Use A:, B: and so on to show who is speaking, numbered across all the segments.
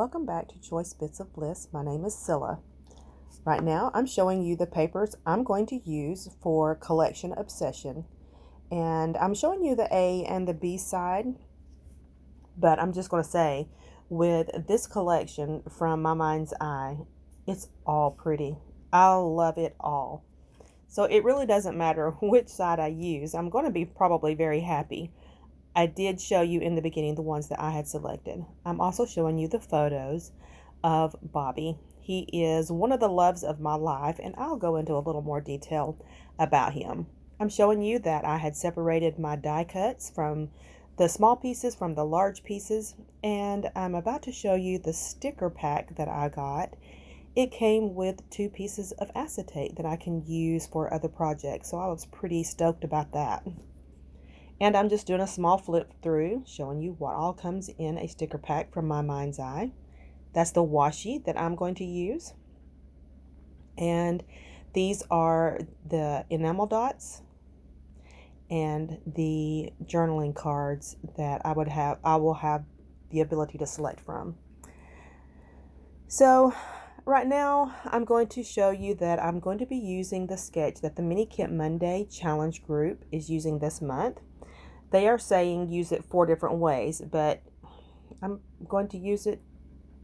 A: welcome back to Choice Bits of Bliss. My name is Cilla. Right now I'm showing you the papers I'm going to use for Collection Obsession, and I'm showing you the A and the B side, but I'm just going to say with this collection from My Mind's Eye, it's all pretty. I love it all. So it really doesn't matter which side I use. I'm going to be probably very happy. I did show you in the beginning the ones that I had selected. I'm also showing you the photos of Bobby. He is one of the loves of my life, and I'll go into a little more detail about him. I'm showing you that I had separated my die cuts from the small pieces from the large pieces, and I'm about to show you the sticker pack that I got. It came with 2 pieces of acetate that I can use for other projects, so I was pretty stoked about that. And I'm just doing a small flip through, showing you what all comes in a sticker pack from My Mind's Eye. That's the washi that I'm going to use. And these are the enamel dots and the journaling cards that I will have the ability to select from. So right now I'm going to show you that I'm going to be using the sketch that the Mini Kit Monday challenge group is using this month. They are saying use it 4 different ways, but I'm going to use it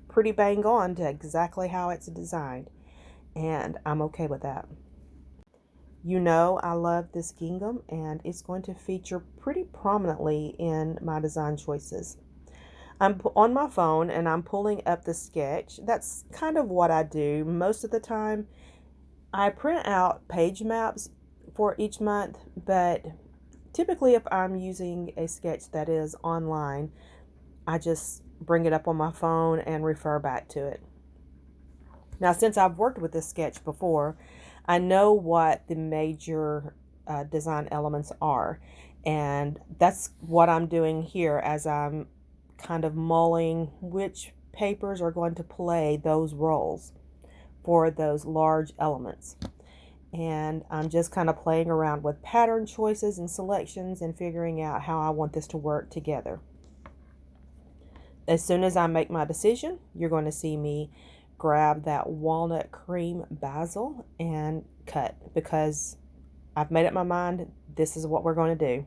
A: pretty bang on to exactly how it's designed, and I'm okay with that. You know I love this gingham, and it's going to feature pretty prominently in my design choices. I'm on my phone and I'm pulling up the sketch. That's kind of what I do most of the time. I print out page maps for each month, but typically if I'm using a sketch that is online, I just bring it up on my phone and refer back to it. Now, since I've worked with this sketch before, I know what the major design elements are, and that's what I'm doing here as I'm kind of mulling which papers are going to play those roles for those large elements. And I'm just kind of playing around with pattern choices and selections and figuring out how I want this to work together. As soon as I make my decision, you're going to see me grab that walnut cream basil and cut, because I've made up my mind this is what we're going to do.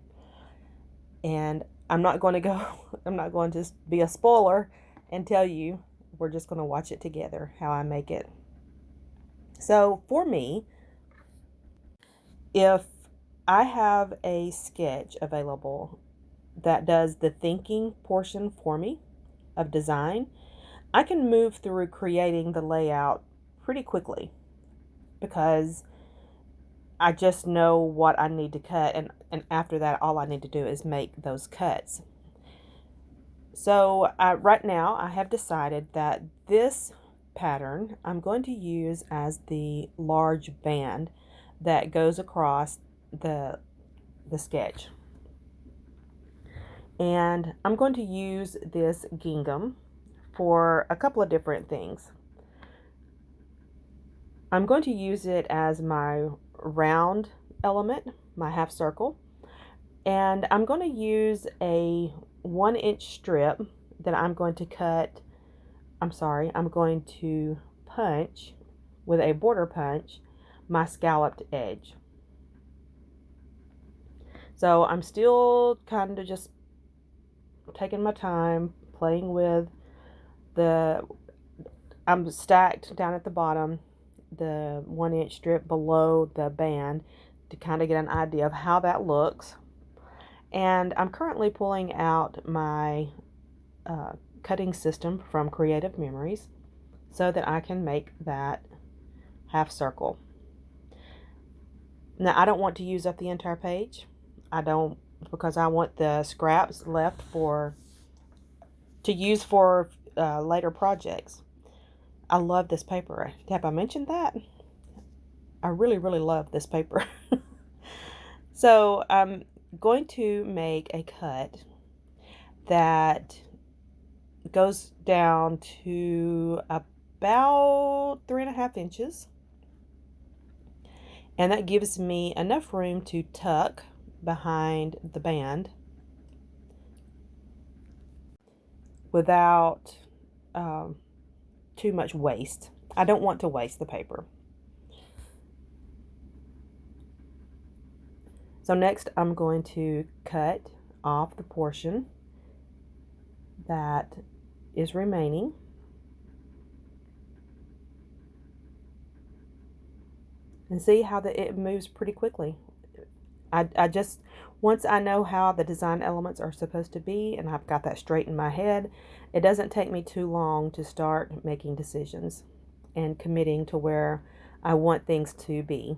A: And I'm not going to be a spoiler and tell you. We're just going to watch it together, how I make it. So for me, if I have a sketch available that does the thinking portion for me of design, I can move through creating the layout pretty quickly because I just know what I need to cut, and after that all I need to do is make those cuts. So right now I have decided that this pattern I'm going to use as the large band that goes across the sketch. And I'm going to use this gingham for a couple of different things. I'm going to use it as my round element, my half circle, and I'm going to use a 1-inch strip that I'm going to punch with a border punch my scalloped edge. So I'm still kind of just taking my time playing with I'm stacked down at the bottom, the 1-inch strip below the band to kind of get an idea of how that looks. And I'm currently pulling out my cutting system from Creative Memories so that I can make that half circle. Now, I don't want to use up the entire page. Because I want the scraps left to use for later projects. I love this paper. Have I mentioned that? I really, really love this paper. So I'm going to make a cut that goes down to about 3.5 inches. And that gives me enough room to tuck behind the band without too much waste. I don't want to waste the paper. So next I'm going to cut off the portion that is remaining. And see how it moves pretty quickly. I just, once I know how the design elements are supposed to be and I've got that straight in my head, it doesn't take me too long to start making decisions and committing to where I want things to be.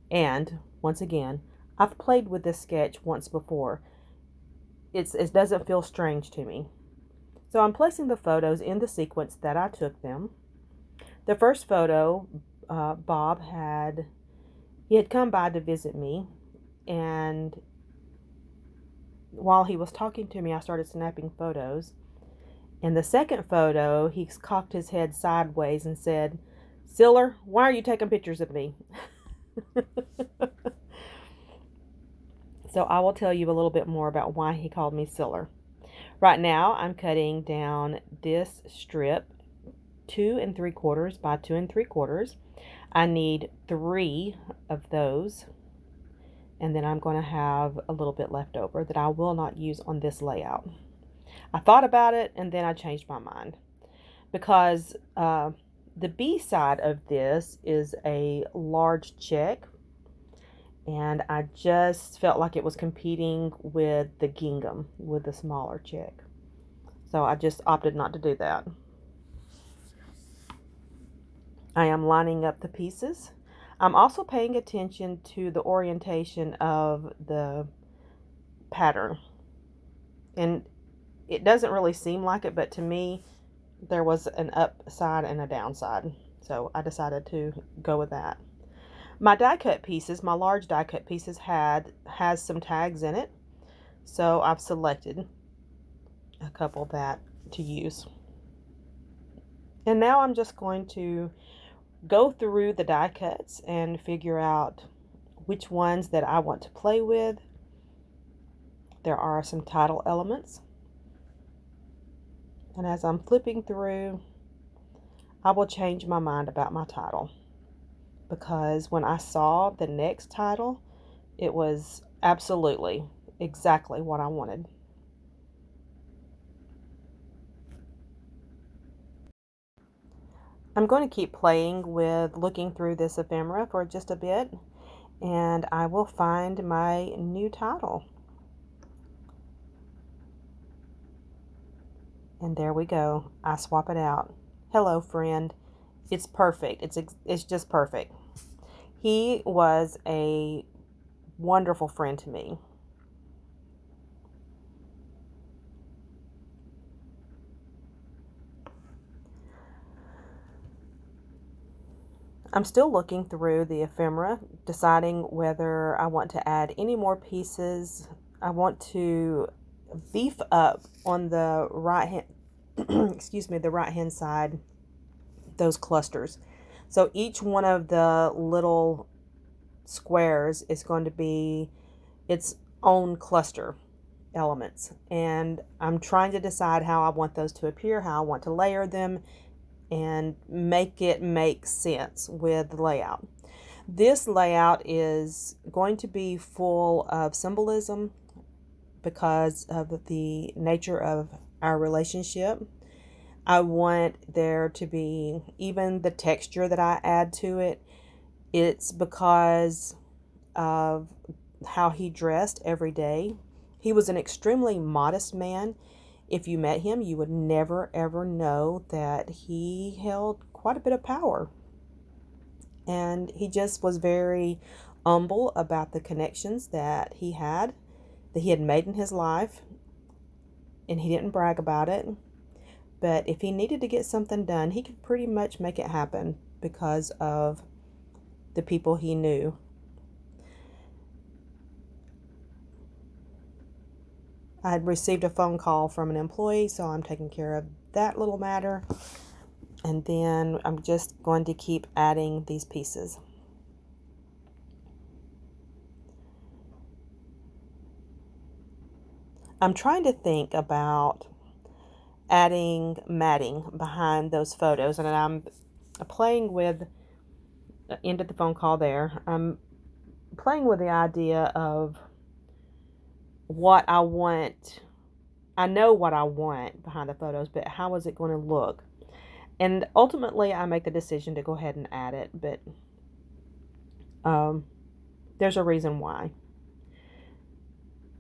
A: And once again, I've played with this sketch once before. It doesn't feel strange to me. So I'm placing the photos in the sequence that I took them. The first photo, Bob had come by to visit me, and while he was talking to me, I started snapping photos. In the second photo, he cocked his head sideways and said, "Cilla, why are you taking pictures of me?" So I will tell you a little bit more about why he called me Cilla. Right now, I'm cutting down this strip 2 3/4 by 2 3/4. I need 3 of those, and then I'm going to have a little bit left over that I will not use on this layout. I thought about it, and then I changed my mind because the B side of this is a large check, and I just felt like it was competing with the gingham with the smaller check. So I just opted not to do that. I am lining up the pieces. I'm also paying attention to the orientation of the pattern. And it doesn't really seem like it, but to me, there was an upside and a downside. So I decided to go with that. My die cut pieces, my large die cut pieces has some tags in it. So I've selected a couple to use. And now I'm just going to go through the die cuts and figure out which ones that I want to play with. There are some title elements. And as I'm flipping through, I will change my mind about my title. Because when I saw the next title, it was absolutely exactly what I wanted. I'm going to keep playing with looking through this ephemera for just a bit, and I will find my new title. And there we go. I swap it out. Hello, friend. It's perfect. It's just perfect. He was a wonderful friend to me. I'm still looking through the ephemera, deciding whether I want to add any more pieces. I want to beef up on the right hand, excuse me, the right hand side, those clusters. So each one of the little squares is going to be its own cluster elements. And I'm trying to decide how I want those to appear, how I want to layer them, and make it make sense with the layout. This layout is going to be full of symbolism because of the nature of our relationship. I want there to be even the texture that I add to it. It's because of how he dressed every day. He was an extremely modest man. If you met him, you would never ever know that he held quite a bit of power. And he just was very humble about the connections that he had made in his life. And he didn't brag about it. But if he needed to get something done, he could pretty much make it happen because of the people he knew. I had received a phone call from an employee, so I'm taking care of that little matter. And then I'm just going to keep adding these pieces. I'm trying to think about adding matting behind those photos. And I'm playing with, ended the phone call there, I'm playing with the idea of what I want. I know what I want behind the photos, but how is it going to look? And ultimately, I make the decision to go ahead and add it, but there's a reason why.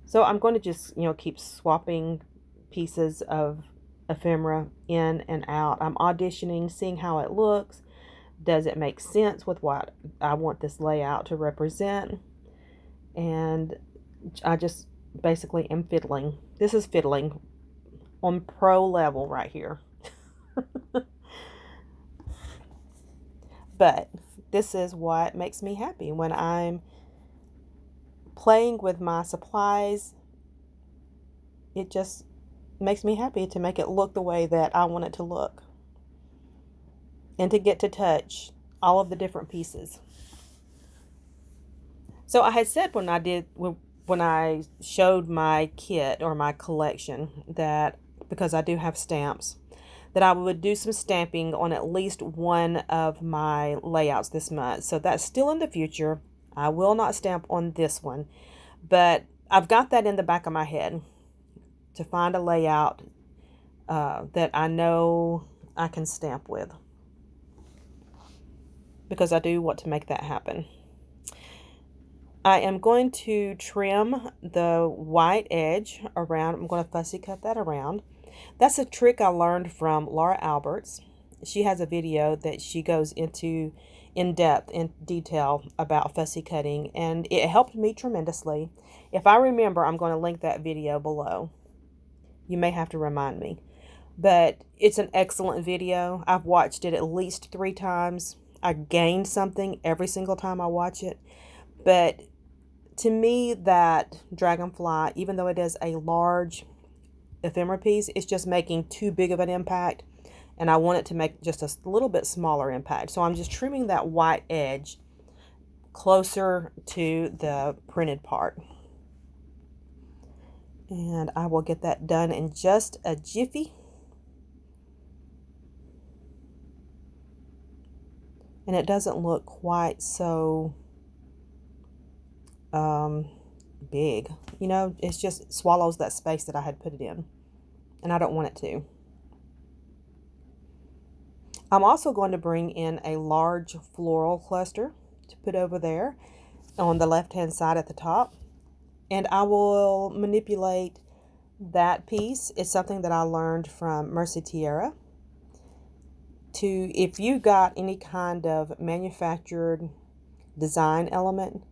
A: So I'm going to just, keep swapping pieces of ephemera in and out. I'm auditioning, seeing how it looks. Does it make sense with what I want this layout to represent? And I just basically am fiddling. This is fiddling on pro level right here. But this is what makes me happy when I'm playing with my supplies. It just makes me happy to make it look the way that I want it to look, and to get to touch all of the different pieces. So I had said when I showed my kit or my collection that, because I do have stamps, that I would do some stamping on at least one of my layouts this month. So that's still in the future. I will not stamp on this one, but I've got that in the back of my head to find a layout that I know I can stamp with, because I do want to make that happen. I am going to trim the white edge around. I'm going to fussy cut that around. That's a trick I learned from Laura Alberts. She has a video that she goes into in depth, in detail about fussy cutting, and it helped me tremendously. If I remember, I'm going to link that video below. You may have to remind me. But it's an excellent video. I've watched it at least 3 times. I gained something every single time I watch it. But to me, that dragonfly, even though it is a large ephemera piece, it's just making too big of an impact, and I want it to make just a little bit smaller impact. So I'm just trimming that white edge closer to the printed part, and I will get that done in just a jiffy. And it doesn't look quite so big, it just swallows that space that I had put it in, and I don't want it to. I'm also going to bring in a large floral cluster to put over there on the left hand side at the top, and I will manipulate that piece. It's something that I learned from Mercy Tierra. If you got any kind of manufactured design element,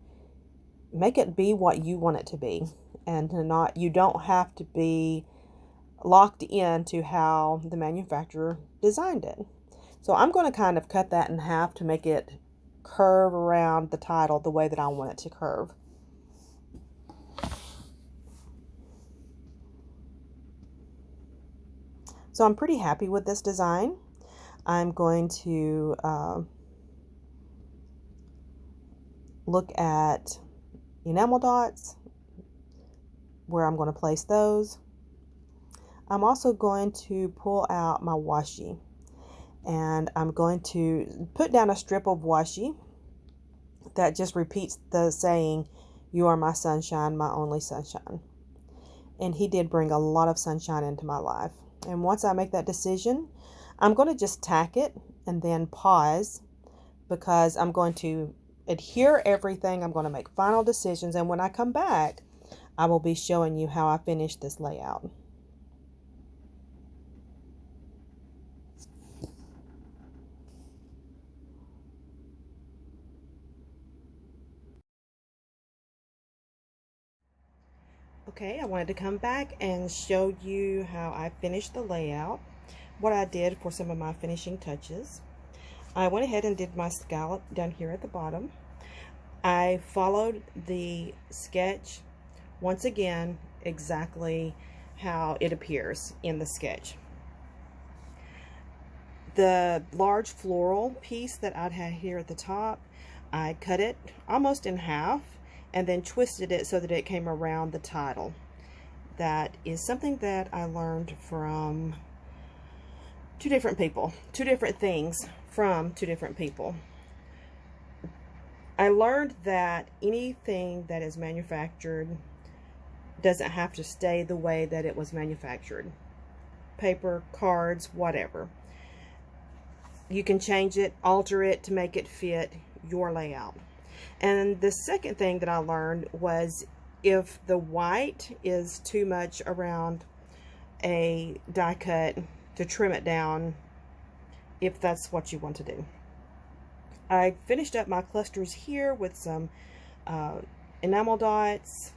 A: make it be what you want it to be, and you don't have to be locked into how the manufacturer designed it. So I'm going to kind of cut that in half to make it curve around the title the way that I want it to curve. So I'm pretty happy with this design. I'm going to look at enamel dots, where I'm going to place those. I'm also going to pull out my washi, and I'm going to put down a strip of washi that just repeats the saying, "You are my sunshine, my only sunshine." And he did bring a lot of sunshine into my life. And once I make that decision, I'm going to just tack it and then pause, because I'm going to adhere everything. I'm going to make final decisions, and when I come back, I will be showing you how I finish this layout. Okay, I wanted to come back and show you how I finished the layout, what I did for some of my finishing touches. I went ahead and did my scallop down here at the bottom. I followed the sketch once again exactly how it appears in the sketch. The large floral piece that I'd had here at the top, I cut it almost in half and then twisted it so that it came around the title. That is something that I learned from two different people, two different things from two different people. I learned that anything that is manufactured doesn't have to stay the way that it was manufactured. Paper, cards, whatever. You can change it, alter it to make it fit your layout. And the second thing that I learned was if the white is too much around a die cut, to trim it down if that's what you want to do. I finished up my clusters here with some enamel dots.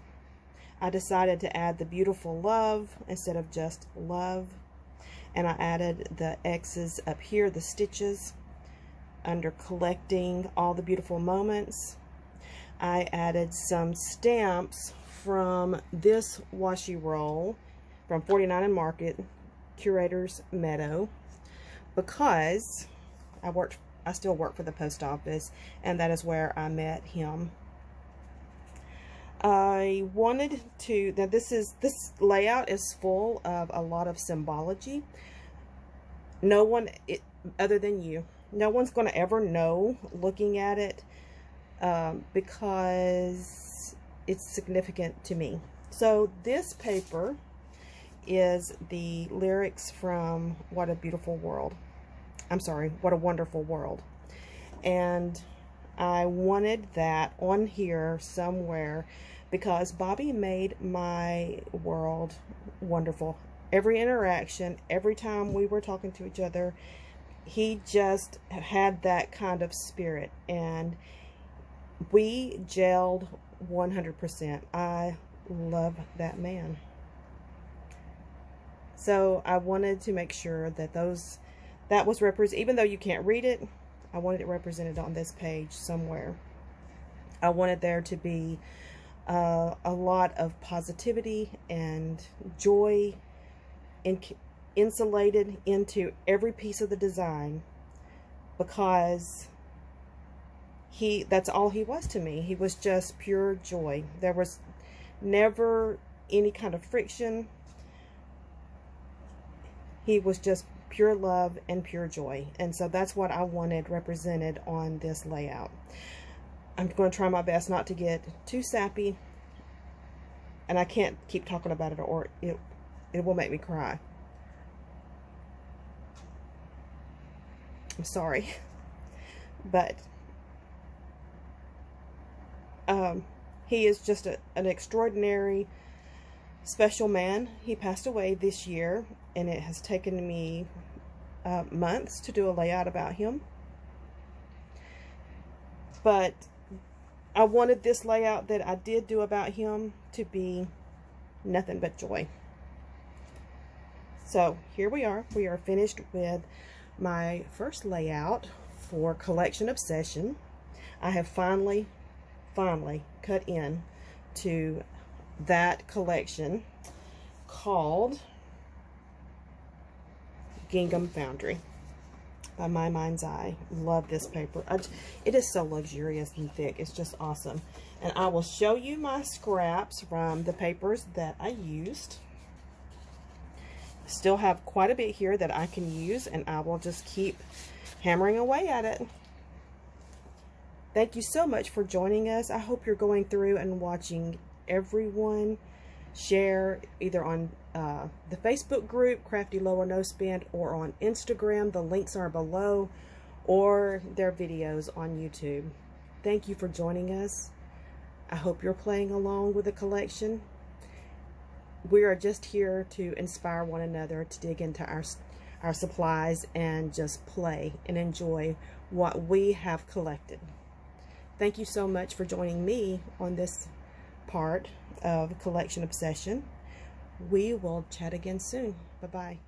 A: I decided to add the beautiful love instead of just love. And I added the X's up here, the stitches, under collecting all the beautiful moments. I added some stamps from this washi roll from 49 and Market, Curator's Meadow, because I still work for the post office, and that is where I met him. I wanted to, now this layout is full of a lot of symbology. No one other than you, no one's going to ever know looking at it, because it's significant to me. So this paper is the lyrics from What a Beautiful World. I'm sorry, What a Wonderful World. And I wanted that on here somewhere because Bobby made my world wonderful. Every interaction, every time we were talking to each other, he just had that kind of spirit, and we gelled 100%. I love that man. So I wanted to make sure that that was represented, even though you can't read it, I wanted it represented on this page somewhere. I wanted there to be a lot of positivity and joy insulated into every piece of the design, because that's all he was to me. He was just pure joy. There was never any kind of friction. He was just pure love and pure joy. And so that's what I wanted represented on this layout. I'm going to try my best not to get too sappy. And I can't keep talking about it or it will make me cry. I'm sorry. But he is just an extraordinary, special man. He passed away this year, and it has taken me months to do a layout about him. But I wanted this layout that I did do about him to be nothing but joy. So here we are. We are finished with my first layout for Collection Obsession. I have finally cut in to that collection called Gingham Foundry by My Mind's Eye. Love this paper. It is so luxurious and thick. It's just awesome. And I will show you my scraps from the papers that I used. Still have quite a bit here that I can use, and I will just keep hammering away at it. Thank you so much for joining us. I hope you're going through and watching everyone share either on the Facebook group, Crafty Low or No Spend, or on Instagram. The links are below, or their videos on YouTube. Thank you for joining us. I hope you're playing along with the collection. We are just here to inspire one another to dig into our supplies and just play and enjoy what we have collected. Thank you so much for joining me on this part of Collection Obsession. We will chat again soon. Bye-bye.